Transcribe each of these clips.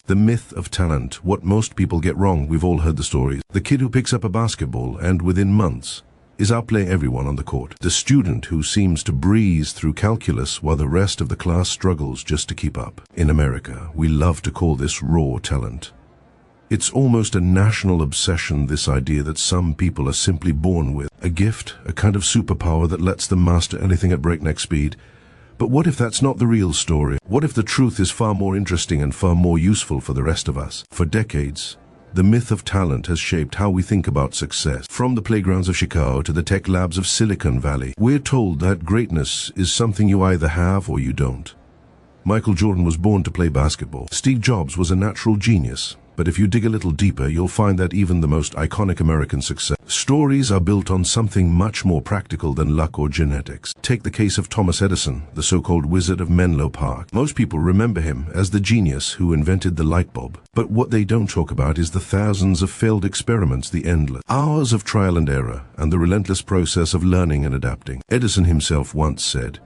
The myth of talent, what most people get wrong. We've all heard the stories. The kid who picks up a basketball and within months is outplaying everyone on the court. The student who seems to breeze through calculus while the rest of the class struggles just to keep up. In America, we love to call this raw talent. It's almost a national obsession, this idea that some people are simply born with a gift, a kind of superpower that lets them master anything at breakneck speed. But what if that's not the real story? What if the truth is far more interesting and far more useful for the rest of us? For decades, the myth of talent has shaped how we think about success. From the playgrounds of Chicago to the tech labs of Silicon Valley, we're told that greatness is something you either have or you don't. Michael Jordan was born to play basketball. Steve Jobs was a natural genius. But if you dig a little deeper, you'll find that even the most iconic American success stories are built on something much more practical than luck or genetics. Take the case of Thomas Edison, the so-called Wizard of Menlo Park. Most people remember him as the genius who invented the light bulb. But what they don't talk about is the thousands of failed experiments, the endless hours of trial and error, and the relentless process of learning and adapting. Edison himself once said,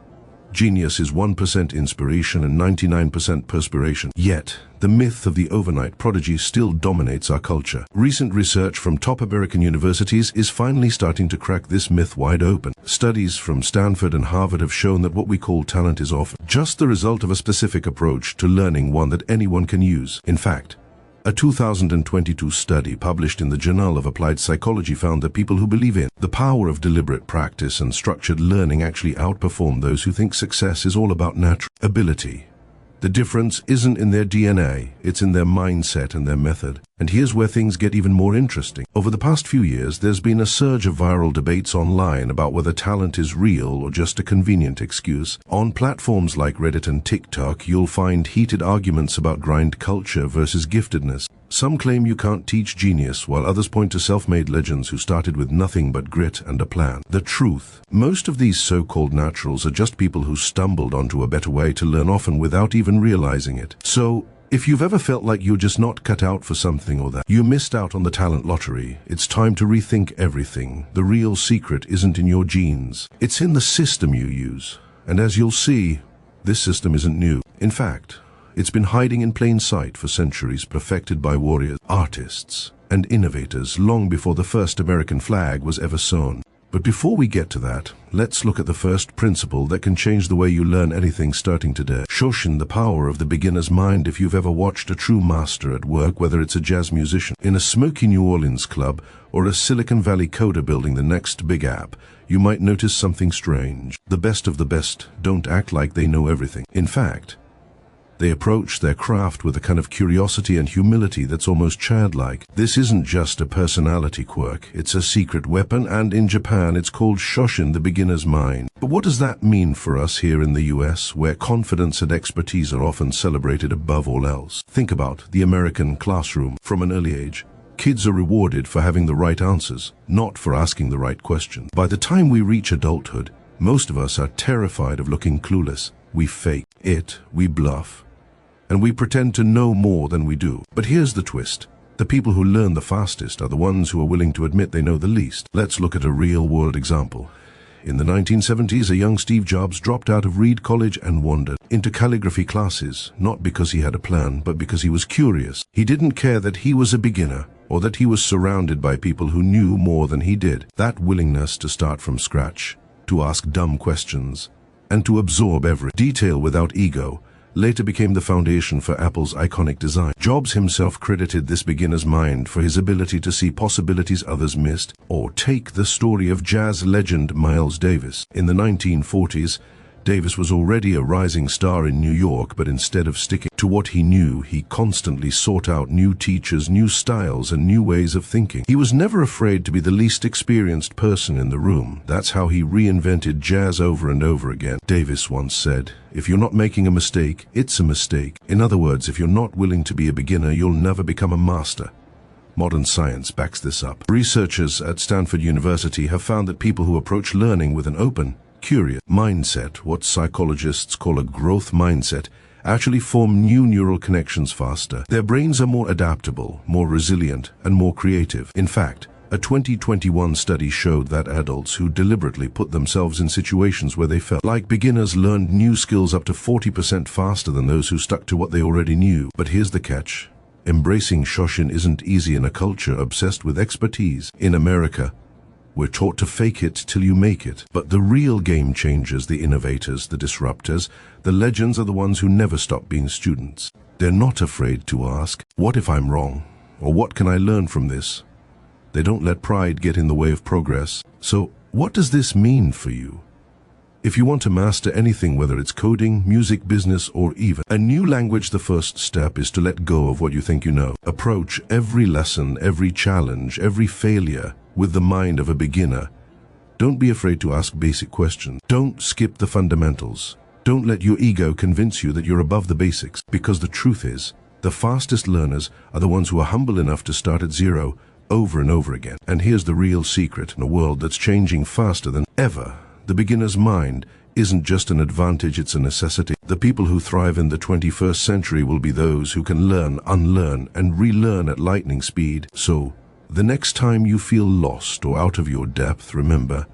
"Genius is 1% inspiration and 99% perspiration." Yet, the myth of the overnight prodigy still dominates our culture. Recent research from top American universities is finally starting to crack this myth wide open. Studies from Stanford and Harvard have shown that what we call talent is often just the result of a specific approach to learning, one that anyone can use. In fact, a 2022 study published in the Journal of Applied Psychology found that people who believe in the power of deliberate practice and structured learning actually outperform those who think success is all about natural ability. The difference isn't in their DNA, it's in their mindset and their method. And here's where things get even more interesting. Over the past few years, there's been a surge of viral debates online about whether talent is real or just a convenient excuse. On platforms like Reddit and TikTok, you'll find heated arguments about grind culture versus giftedness. Some claim you can't teach genius, while others point to self-made legends who started with nothing but grit and a plan. The truth: most of these so-called naturals are just people who stumbled onto a better way to learn, often without even realizing it. So, if you've ever felt like you're just not cut out for something, or that you missed out on the talent lottery, it's time to rethink everything. The real secret isn't in your genes. It's in the system you use. And as you'll see, this system isn't new. In fact, it's been hiding in plain sight for centuries, perfected by warriors, artists, and innovators long before the first American flag was ever sewn. But before we get to that, let's look at the first principle that can change the way you learn anything starting today. Shoshin, the power of the beginner's mind. If you've ever watched a true master at work, whether it's a jazz musician in a smoky New Orleans club or a Silicon Valley coder building the next big app, you might notice something strange. The best of the best don't act like they know everything. In fact, they approach their craft with a kind of curiosity and humility that's almost childlike. This isn't just a personality quirk, it's a secret weapon, and in Japan it's called Shoshin, the beginner's mind. But what does that mean for us here in the US, where confidence and expertise are often celebrated above all else? Think about the American classroom. From an early age, kids are rewarded for having the right answers, not for asking the right questions. By the time we reach adulthood, most of us are terrified of looking clueless. We fake it, we bluff, and we pretend to know more than we do. But here's the twist. The people who learn the fastest are the ones who are willing to admit they know the least. Let's look at a real-world example. In the 1970s, a young Steve Jobs dropped out of Reed College and wandered into calligraphy classes, not because he had a plan, but because he was curious. He didn't care that he was a beginner, or that he was surrounded by people who knew more than he did. That willingness to start from scratch, to ask dumb questions, and to absorb every detail without ego, later became the foundation for Apple's iconic design. Jobs himself credited this beginner's mind for his ability to see possibilities others missed. Or take the story of jazz legend Miles Davis. In the 1940s, Davis was already a rising star in New York, but instead of sticking to what he knew, he constantly sought out new teachers, new styles, and new ways of thinking. He was never afraid to be the least experienced person in the room. That's how he reinvented jazz over and over again. Davis once said, "If you're not making a mistake, it's a mistake." In other words, if you're not willing to be a beginner, you'll never become a master. Modern science backs this up. Researchers at Stanford University have found that people who approach learning with an open, curious mindset, what psychologists call a growth mindset, actually form new neural connections faster. Their brains are more adaptable, more resilient, and more creative. In fact, a 2021 study showed that adults who deliberately put themselves in situations where they felt like beginners learned new skills up to 40% faster than those who stuck to what they already knew. But here's the catch. Embracing Shoshin isn't easy in a culture obsessed with expertise. In America, we're taught to fake it till you make it. But the real game changers, the innovators, the disruptors, the legends are the ones who never stop being students. They're not afraid to ask, what if I'm wrong? Or what can I learn from this? They don't let pride get in the way of progress. So, what does this mean for you? If you want to master anything, whether it's coding, music, business, or even a new language, the first step is to let go of what you think you know. Approach every lesson, every challenge, every failure with the mind of a beginner. Don't be afraid to ask basic questions. Don't skip the fundamentals. Don't let your ego convince you that you're above the basics, because the truth is, the fastest learners are the ones who are humble enough to start at zero over and over again. And here's the real secret: in a world that's changing faster than ever, the beginner's mind isn't just an advantage, it's a necessity. The people who thrive in the 21st century will be those who can learn, unlearn, and relearn at lightning speed. So, the next time you feel lost or out of your depth, remember,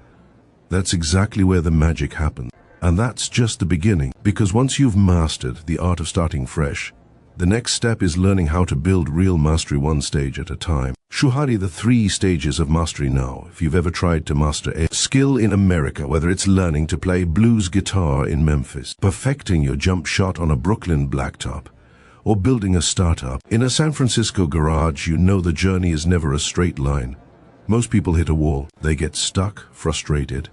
that's exactly where the magic happens. And that's just the beginning, because once you've mastered the art of starting fresh, the next step is learning how to build real mastery one stage at a time. Shuhari, the 3 stages of mastery. Now, if you've ever tried to master a skill in America, whether it's learning to play blues guitar in Memphis, perfecting your jump shot on a Brooklyn blacktop, or building a startup in a San Francisco garage, you know the journey is never a straight line. Most people hit a wall. They get stuck, frustrated,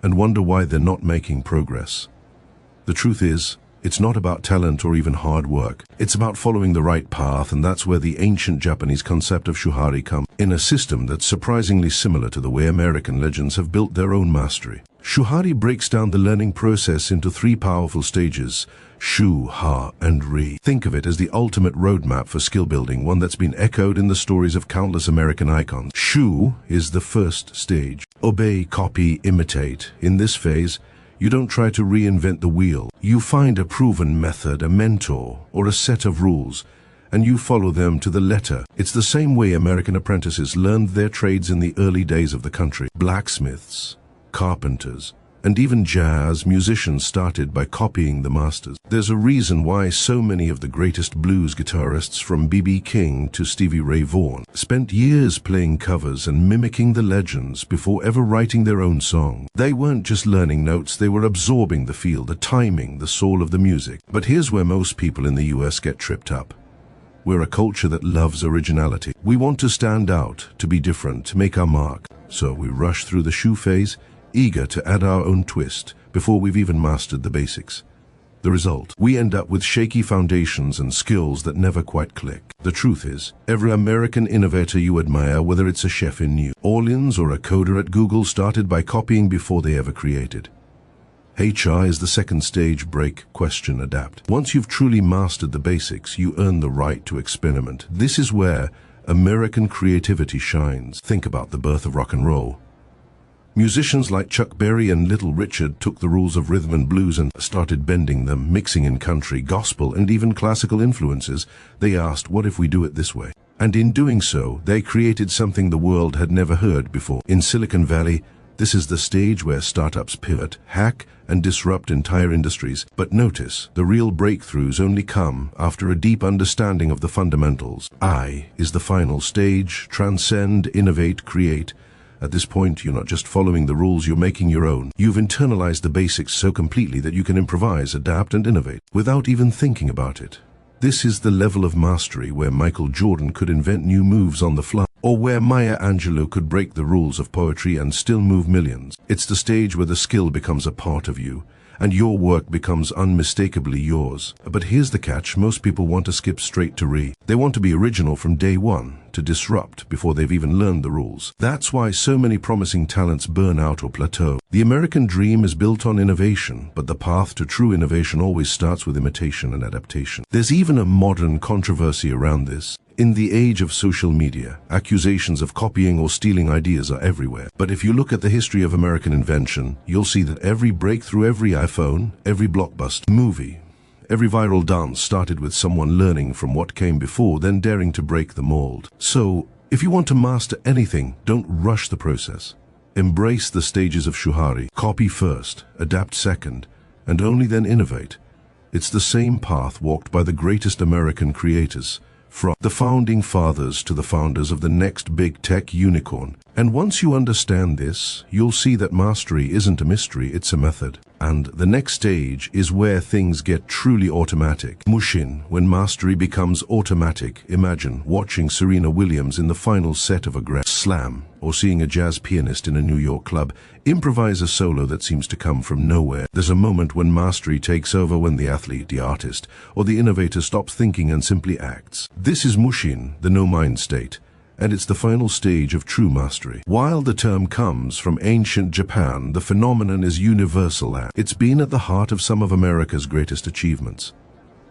and wonder why they're not making progress. The truth is, it's not about talent or even hard work. It's about following the right path, and that's where the ancient Japanese concept of Shuhari comes in, a system that's surprisingly similar to the way American legends have built their own mastery. Shuhari breaks down the learning process into 3 powerful stages: Shu, Ha, and Ri. Think of it as the ultimate roadmap for skill building, one that's been echoed in the stories of countless American icons. Shu is the first stage. Obey, copy, imitate. In this phase, you don't try to reinvent the wheel. You find a proven method, a mentor, or a set of rules, and you follow them to the letter. It's the same way American apprentices learned their trades in the early days of the country. Blacksmiths, carpenters, and even jazz musicians started by copying the masters. There's a reason why so many of the greatest blues guitarists, from B.B. King to Stevie Ray Vaughan, spent years playing covers and mimicking the legends before ever writing their own song. They weren't just learning notes, they were absorbing the feel, the timing, the soul of the music. But here's where most people in the US get tripped up. We're a culture that loves originality. We want to stand out, to be different, to make our mark. So we rush through the Shu phase, eager to add our own twist before we've even mastered the basics. The result, we end up with shaky foundations and skills that never quite click. The truth is, every American innovator you admire, whether it's a chef in New Orleans or a coder at Google, started by copying before they ever created. HR is the second stage: break, question, adapt. Once you've truly mastered the basics, you earn the right to experiment. This is where American creativity shines. Think about the birth of rock and roll. Musicians like Chuck Berry and Little Richard took the rules of rhythm and blues and started bending them, mixing in country, gospel, and even classical influences. They asked, what if we do it this way? And in doing so, they created something the world had never heard before. In Silicon Valley, this is the stage where startups pivot, hack, and disrupt entire industries. But notice, the real breakthroughs only come after a deep understanding of the fundamentals. I is the final stage: transcend, innovate, create. At this point, you're not just following the rules, you're making your own. You've internalized the basics so completely that you can improvise, adapt, and innovate without even thinking about it. This is the level of mastery where Michael Jordan could invent new moves on the fly, or where Maya Angelou could break the rules of poetry and still move millions. It's the stage where the skill becomes a part of you, and your work becomes unmistakably yours. But here's the catch: most people want to skip straight to Ri. They want to be original from day one, to disrupt before they've even learned the rules. That's why so many promising talents burn out or plateau. The American dream is built on innovation, but the path to true innovation always starts with imitation and adaptation. There's even a modern controversy around this. In the age of social media, accusations of copying or stealing ideas are everywhere. But if you look at the history of American invention, you'll see that every breakthrough, every iPhone, every blockbuster movie, every viral dance started with someone learning from what came before, then daring to break the mold. So, if you want to master anything, don't rush the process. Embrace the stages of Shuhari. Copy first, adapt second, and only then innovate. It's the same path walked by the greatest American creators, from the founding fathers to the founders of the next big tech unicorn. And once you understand this, you'll see that mastery isn't a mystery, it's a method. And the next stage is where things get truly automatic. Mushin, when mastery becomes automatic. Imagine watching Serena Williams in the final set of a Grand Slam, or seeing a jazz pianist in a New York club improvise a solo that seems to come from nowhere. There's a moment when mastery takes over, when the athlete, the artist, or the innovator stops thinking and simply acts. This is Mushin, the no-mind state, and it's the final stage of true mastery. While the term comes from ancient Japan, the phenomenon is universal, and it's been at the heart of some of America's greatest achievements.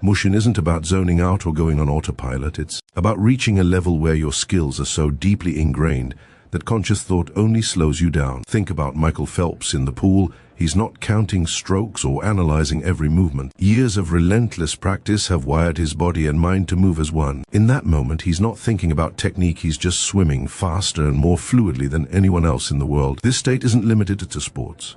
Mushin isn't about zoning out or going on autopilot, it's about reaching a level where your skills are so deeply ingrained that conscious thought only slows you down. Think about Michael Phelps in the pool. He's not counting strokes or analyzing every movement. Years of relentless practice have wired his body and mind to move as one. In that moment, he's not thinking about technique, he's just swimming faster and more fluidly than anyone else in the world. This state isn't limited to sports.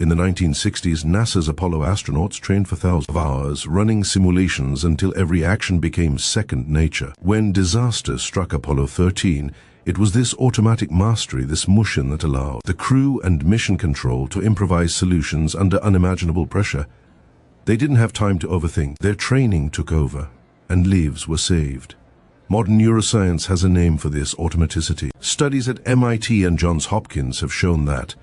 In the 1960s, NASA's Apollo astronauts trained for thousands of hours, running simulations until every action became second nature. When disaster struck Apollo 13, it was this automatic mastery, this Mushin, that allowed the crew and mission control to improvise solutions under unimaginable pressure. They didn't have time to overthink. Their training took over, and lives were saved. Modern neuroscience has a name for this automaticity. Studies at MIT and Johns Hopkins have shown that,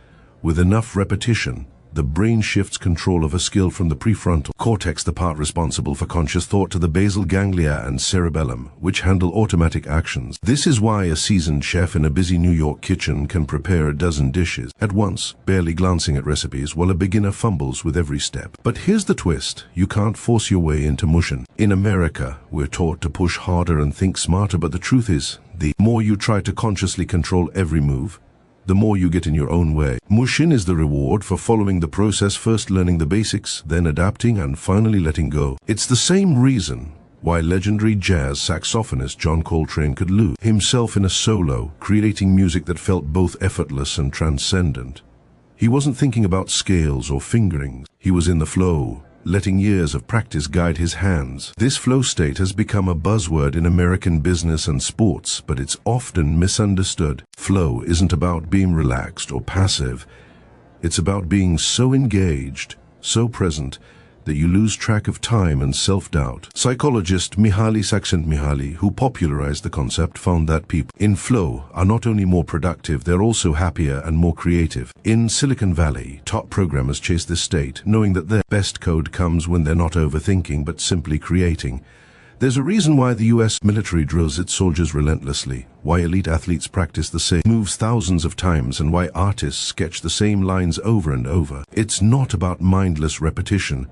with enough repetition, the brain shifts control of a skill from the prefrontal cortex, the part responsible for conscious thought, to the basal ganglia and cerebellum, which handle automatic actions. This is why a seasoned chef in a busy New York kitchen can prepare a dozen dishes at once, barely glancing at recipes, while a beginner fumbles with every step. But here's the twist: you can't force your way into Mushin. In America, we're taught to push harder and think smarter, but the truth is, the more you try to consciously control every move, the more you get in your own way. Mushin is the reward for following the process, first learning the basics, then adapting, and finally letting go. It's the same reason why legendary jazz saxophonist John Coltrane could lose himself in a solo, creating music that felt both effortless and transcendent. He wasn't thinking about scales or fingerings. He was in the flow, letting years of practice guide his hands. This flow state has become a buzzword in American business and sports, but it's often misunderstood. Flow isn't about being relaxed or passive. It's about being so engaged, so present, that you lose track of time and self-doubt. Psychologist Mihaly Csikszentmihalyi, who popularized the concept, found that people in flow are not only more productive, they're also happier and more creative. In Silicon Valley, top programmers chase this state, knowing that their best code comes when they're not overthinking but simply creating. There's a reason why the US military drills its soldiers relentlessly, why elite athletes practice the same moves thousands of times, and why artists sketch the same lines over and over. It's not about mindless repetition.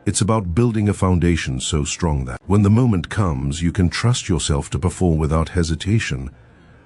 It's about building a foundation so strong that, when the moment comes, you can trust yourself to perform without hesitation.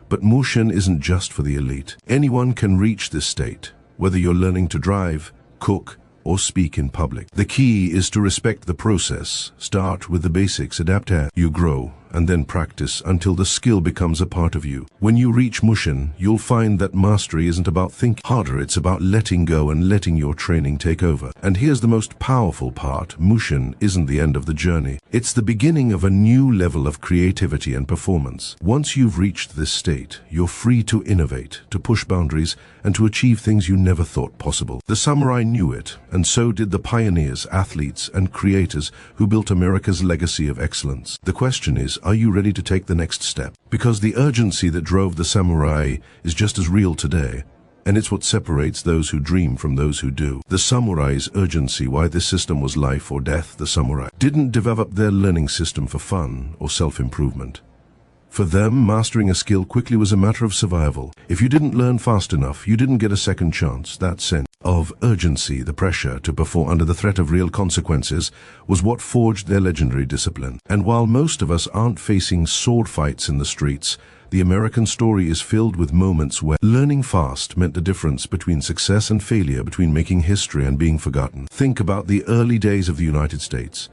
But Mushin isn't just for the elite. Anyone can reach this state, whether you're learning to drive, cook, or speak in public. The key is to respect the process. Start with the basics, adapt as you grow, and then practice until the skill becomes a part of you. When you reach Mushin, you'll find that mastery isn't about thinking harder, it's about letting go and letting your training take over. And here's the most powerful part: Mushin isn't the end of the journey. It's the beginning of a new level of creativity and performance. Once you've reached this state, you're free to innovate, to push boundaries, and to achieve things you never thought possible. The samurai knew it, and so did the pioneers, athletes, and creators who built America's legacy of excellence. The question is, are you ready to take the next step? Because the urgency that drove the samurai is just as real today, and it's what separates those who dream from those who do. The samurai's urgency, why this system was life or death. The samurai didn't develop their learning system for fun or self-improvement. For them, mastering a skill quickly was a matter of survival. If you didn't learn fast enough, you didn't get a second chance. That sense of urgency, the pressure to perform under the threat of real consequences, was what forged their legendary discipline. And while most of us aren't facing sword fights in the streets, the American story is filled with moments where learning fast meant the difference between success and failure, between making history and being forgotten. Think about the early days of the United States.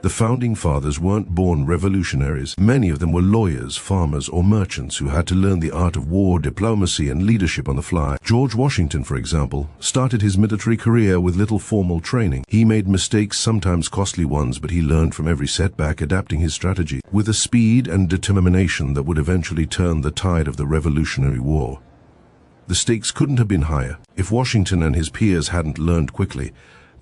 The founding fathers weren't born revolutionaries. Many of them were lawyers, farmers, or merchants who had to learn the art of war, diplomacy, and leadership on the fly. George Washington, for example, started his military career with little formal training. He made mistakes, sometimes costly ones, but he learned from every setback, adapting his strategy with a speed and determination that would eventually turn the tide of the Revolutionary War. The stakes couldn't have been higher. If Washington and his peers hadn't learned quickly,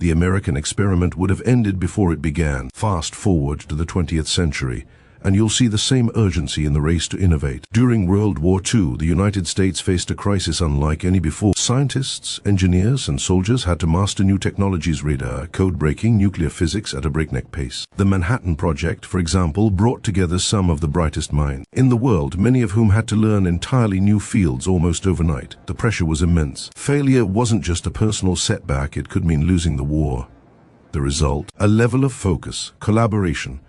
the American experiment would have ended before it began. Fast forward to the 20th century, and you'll see the same urgency in the race to innovate. During World War II, the United States faced a crisis unlike any before. Scientists, engineers, and soldiers had to master new technologies: radar, code-breaking, nuclear physics at a breakneck pace. The Manhattan Project, for example, brought together some of the brightest minds in the world, many of whom had to learn entirely new fields almost overnight. The pressure was immense. Failure wasn't just a personal setback, it could mean losing the war. The result? A level of focus, collaboration,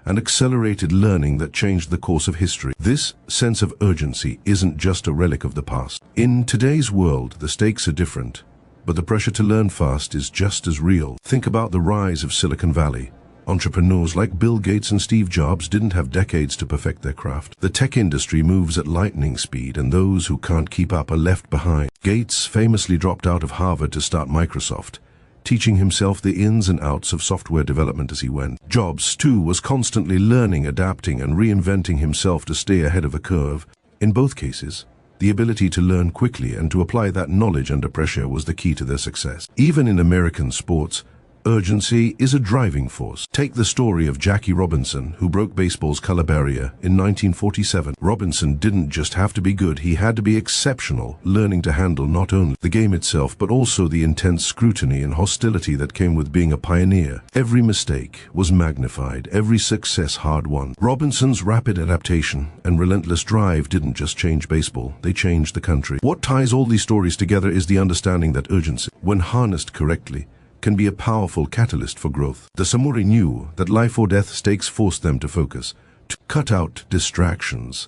and accelerated learning that changed the course of history. This sense of urgency isn't just a relic of the past. In today's world, the stakes are different, but the pressure to learn fast is just as real. Think about the rise of Silicon Valley. Entrepreneurs like Bill Gates and Steve Jobs didn't have decades to perfect their craft. The tech industry moves at lightning speed, and those who can't keep up are left behind. Gates famously dropped out of Harvard to start Microsoft, teaching himself the ins and outs of software development as he went. Jobs, too, was constantly learning, adapting, and reinventing himself to stay ahead of the curve. In both cases, the ability to learn quickly and to apply that knowledge under pressure was the key to their success. Even in American sports, urgency is a driving force. Take the story of Jackie Robinson, who broke baseball's color barrier in 1947. Robinson didn't just have to be good, he had to be exceptional, learning to handle not only the game itself, but also the intense scrutiny and hostility that came with being a pioneer. Every mistake was magnified, every success hard-won. Robinson's rapid adaptation and relentless drive didn't just change baseball, they changed the country. What ties all these stories together is the understanding that urgency, when harnessed correctly, can be a powerful catalyst for growth. The samurai knew that life or death stakes forced them to focus, to cut out distractions,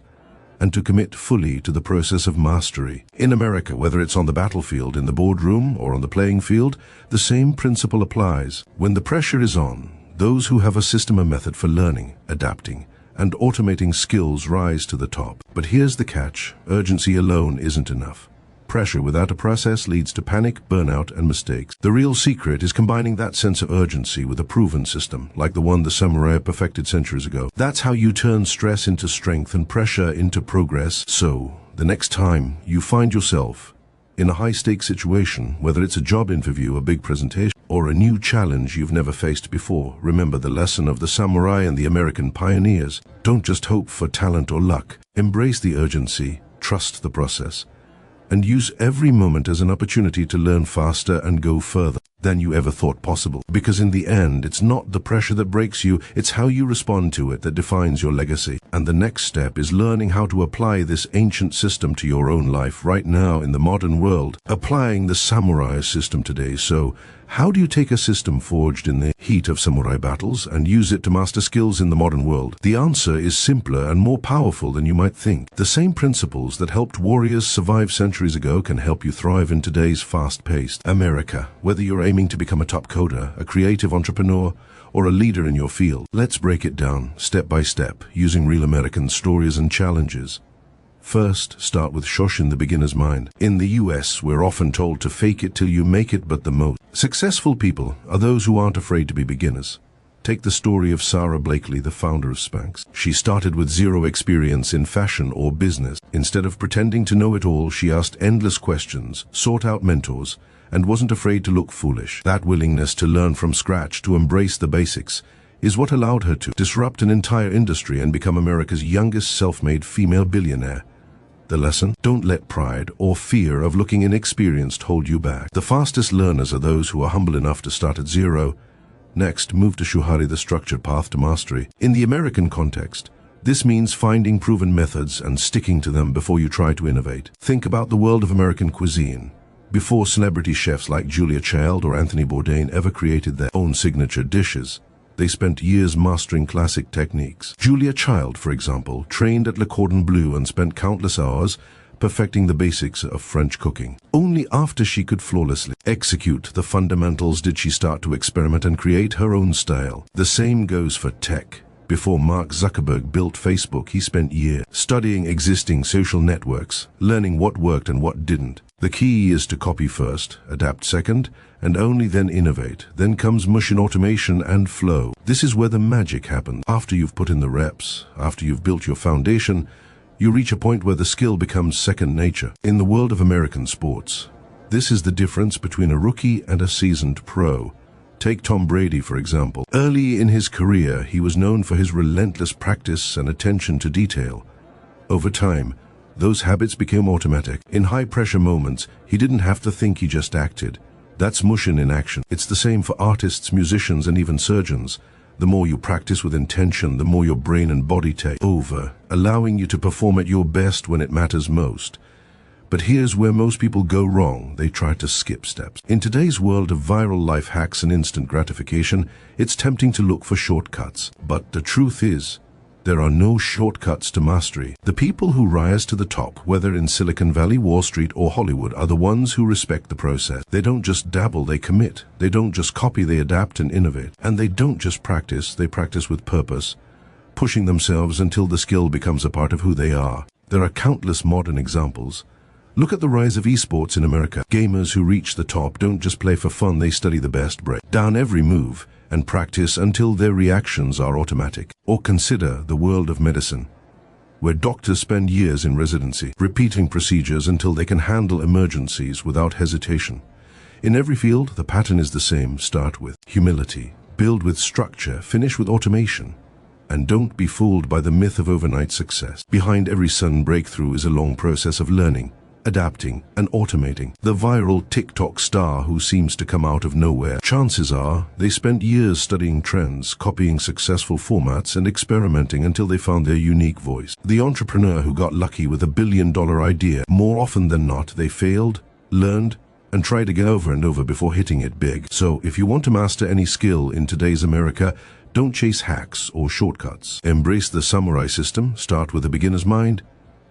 and to commit fully to the process of mastery. In America, whether it's on the battlefield, in the boardroom, or on the playing field, the same principle applies. When the pressure is on, those who have a system or method for learning, adapting, and automating skills rise to the top. But here's the catch: urgency alone isn't enough. Pressure without a process leads to panic, burnout, and mistakes. The real secret is combining that sense of urgency with a proven system, like the one the samurai perfected centuries ago. That's how you turn stress into strength and pressure into progress. So, the next time you find yourself in a high-stakes situation, whether it's a job interview, a big presentation, or a new challenge you've never faced before, remember the lesson of the samurai and the American pioneers. Don't just hope for talent or luck. Embrace the urgency, trust the process, and use every moment as an opportunity to learn faster and go further than you ever thought possible. Because in the end, it's not the pressure that breaks you, it's how you respond to it that defines your legacy. And the next step is learning how to apply this ancient system to your own life right now in the modern world, applying the samurai system today. So, how do you take a system forged in the heat of samurai battles and use it to master skills in the modern world? The answer is simpler and more powerful than you might think. The same principles that helped warriors survive centuries ago can help you thrive in today's fast-paced America. Whether you're aiming to become a top coder, a creative entrepreneur, or a leader in your field, let's break it down step by step using real American stories and challenges. First, start with Shoshin, the beginner's mind. In the US, we're often told to fake it till you make it, but the most successful people are those who aren't afraid to be beginners. Take the story of Sarah Blakely, the founder of Spanx. She started with zero experience in fashion or business. Instead of pretending to know it all, she asked endless questions, sought out mentors, and wasn't afraid to look foolish. That willingness to learn from scratch, to embrace the basics, is what allowed her to disrupt an entire industry and become America's youngest self-made female billionaire. The lesson? Don't let pride or fear of looking inexperienced hold you back. The fastest learners are those who are humble enough to start at zero. Next, move to Shuhari, the structured path to mastery. In the American context, this means finding proven methods and sticking to them before you try to innovate. Think about the world of American cuisine. Before celebrity chefs like Julia Child or Anthony Bourdain ever created their own signature dishes, they spent years mastering classic techniques. Julia Child, for example, trained at Le Cordon Bleu and spent countless hours perfecting the basics of French cooking. Only after she could flawlessly execute the fundamentals did she start to experiment and create her own style. The same goes for tech. Before Mark Zuckerberg built Facebook, he spent years studying existing social networks, learning what worked and what didn't. The key is to copy first, adapt second, and only then innovate. Then comes Mushin automation and flow. This is where the magic happens. After you've put in the reps, after you've built your foundation, you reach a point where the skill becomes second nature. In the world of American sports, this is the difference between a rookie and a seasoned pro. Take Tom Brady, for example. Early in his career, he was known for his relentless practice and attention to detail. Over time, those habits became automatic. In high-pressure moments, he didn't have to think, he just acted. That's Mushin in action. It's the same for artists, musicians, and even surgeons. The more you practice with intention, the more your brain and body take over, allowing you to perform at your best when it matters most. But here's where most people go wrong. They try to skip steps. In today's world of viral life hacks and instant gratification, it's tempting to look for shortcuts. But the truth is, there are no shortcuts to mastery. The people who rise to the top, whether in Silicon Valley, Wall Street, or Hollywood, are the ones who respect the process. They don't just dabble, they commit. They don't just copy, they adapt and innovate. And they don't just practice, they practice with purpose, pushing themselves until the skill becomes a part of who they are. There are countless modern examples. Look at the rise of esports in America. Gamers who reach the top don't just play for fun, they study the best, break down every move, and practice until their reactions are automatic. Or consider the world of medicine, where doctors spend years in residency, repeating procedures until they can handle emergencies without hesitation. In every field, the pattern is the same. Start with humility, build with structure, finish with automation. And don't be fooled by the myth of overnight success. Behind every sudden breakthrough is a long process of learning, adapting, and automating. The viral TikTok star who seems to come out of nowhere, chances are they spent years studying trends, copying successful formats, and experimenting until they found their unique voice. The entrepreneur who got lucky with $1 billion idea, more often than not, they failed, learned, and tried again over and over before hitting it big. So if you want to master any skill in today's America, don't chase hacks or shortcuts. Embrace the samurai system. Start with a beginner's mind,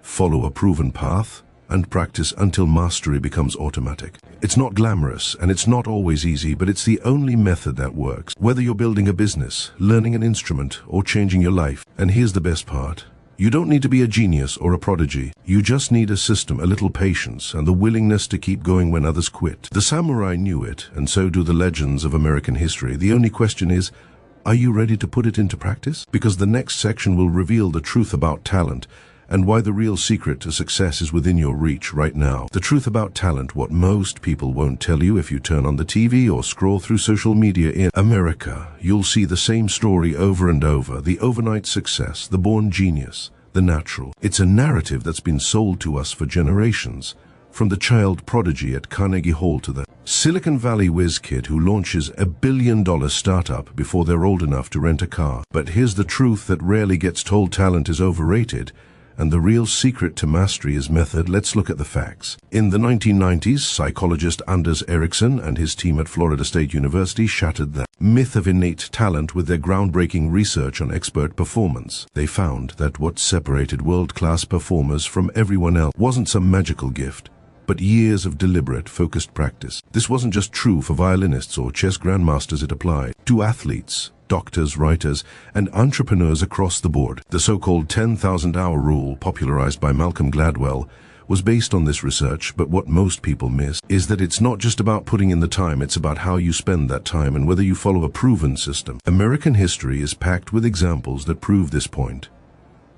follow a proven path, and practice until mastery becomes automatic. It's not glamorous, and it's not always easy, but it's the only method that works. Whether you're building a business, learning an instrument, or changing your life. And here's the best part. You don't need to be a genius or a prodigy. You just need a system, a little patience, and the willingness to keep going when others quit. The samurai knew it, and so do the legends of American history. The only question is, are you ready to put it into practice? Because the next section will reveal the truth about talent, and why the real secret to success is within your reach right now. The truth about talent, what most people won't tell you if you turn on the TV or scroll through social media. In America, you'll see the same story over and over. The overnight success, the born genius, the natural. It's a narrative that's been sold to us for generations. From the child prodigy at Carnegie Hall to the Silicon Valley whiz kid who launches $1 billion startup before they're old enough to rent a car. But here's the truth that rarely gets told: talent is overrated, and the real secret to mastery is method. Let's look at the facts. In the 1990s, psychologist Anders Ericsson and his team at Florida State University shattered the myth of innate talent with their groundbreaking research on expert performance. They found that what separated world-class performers from everyone else wasn't some magical gift, but years of deliberate, focused practice. This wasn't just true for violinists or chess grandmasters, it applied to athletes, doctors, writers, and entrepreneurs across the board. The so-called 10,000-hour rule, popularized by Malcolm Gladwell, was based on this research, but what most people miss is that it's not just about putting in the time, it's about how you spend that time and whether you follow a proven system. American history is packed with examples that prove this point.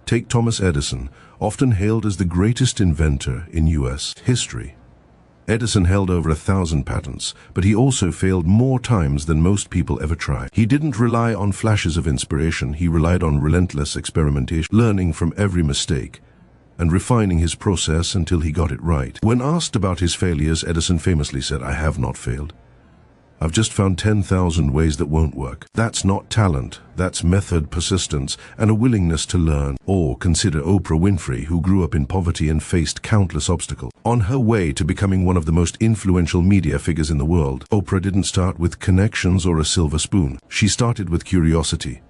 Take Thomas Edison, often hailed as the greatest inventor in U.S. history. Edison held over 1,000 patents, but he also failed more times than most people ever try. He didn't rely on flashes of inspiration, he relied on relentless experimentation, learning from every mistake, and refining his process until he got it right. When asked about his failures, Edison famously said, "I have not failed. I've just found 10,000 ways that won't work." That's not talent, that's method, persistence, and a willingness to learn. Or consider Oprah Winfrey, who grew up in poverty and faced countless obstacles. On her way to becoming one of the most influential media figures in the world, Oprah didn't start with connections or a silver spoon. She started with curiosity,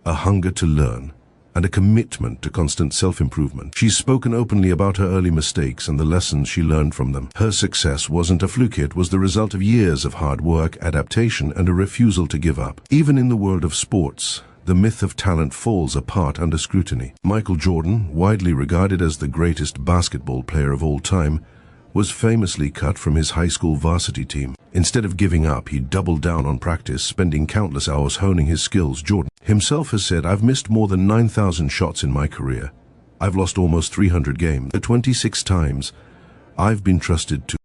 a hunger to learn, and a commitment to constant self-improvement. She's spoken openly about her early mistakes and the lessons she learned from them. Her success wasn't a fluke, it was the result of years of hard work, adaptation, and a refusal to give up. Even in the world of sports, the myth of talent falls apart under scrutiny. Michael Jordan, widely regarded as the greatest basketball player of all time, was famously cut from his high school varsity team. Instead of giving up, he doubled down on practice, spending countless hours honing his skills. Jordan himself has said, "I've missed more than 9,000 shots in my career. I've lost almost 300 games. The 26 times I've been trusted to